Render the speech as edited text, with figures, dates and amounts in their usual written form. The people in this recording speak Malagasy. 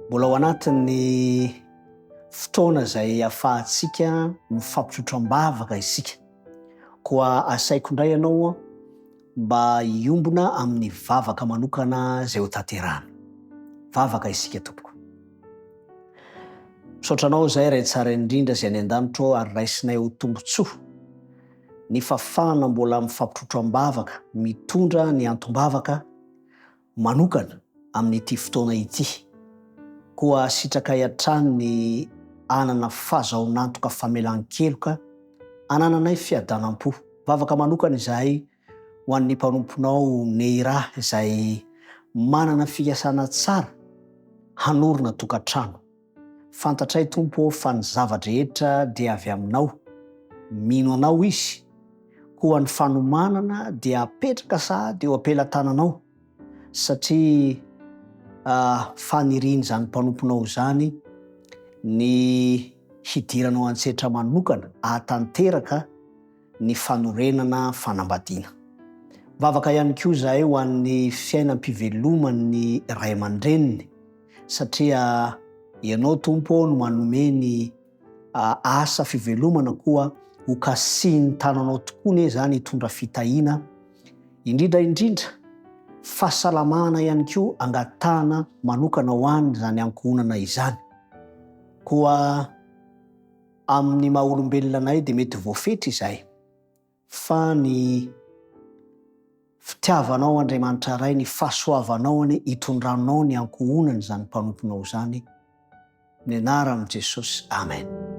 Mbola ao anatin'ny fotoana izay ahafahantsika mifampitsotra-bavaka isika. Koa asaiko indray ianao mba hiombona amin'ny vavaka manokana izay ho tanterahana. Vavaka isika tompoko. Misaotra anao izay ray tsara indrindra izay any an-danitra ary raisinay ho tombotsoa ny fahafahana mbola mifampitsotra-bavaka, mitondra ny antom-bavaka manokana amin'ity fotoana ity. Koa sitraka hiatrany ny anana fahazaonantoka famelan-keloka, anananay fiadanam-po. Vavaka manokana izahay ho an'ny mpanomponao Neira izay manana fikasana tsara hanorina tokantrano. Fantatray Tompo fa ny zavadrehetra dia avy aminao, mino anao izy. Koa ny fanomanana dia apetraka sahady eo ampelantananao satria faniriany zany mpanomponao zany ny hidiranao an-tsetra manokana ahatanteraka ny fanorenana fanambadiana. Vavaka ihany koa izahay ho an'ny fiainam-piveloman'ny ray aman-dreniny satria ianao Tompo no manome ny asa fivelomana koa ho kasihin'ny tananao tokoa ne zany hitondra fitahiana, indrindra fahasalamana ihany koa angatahana manokana ho any zany ankohonana izany. Koa amin'ny maha olombelonanay dia mety voafetra izahay fa ny fitiavanao Andriamanitra ray, ny fahasoavanao any hitondranao ny ankohonana zany mpanomponao zany. Ny anaran'i Jesosy. Amen.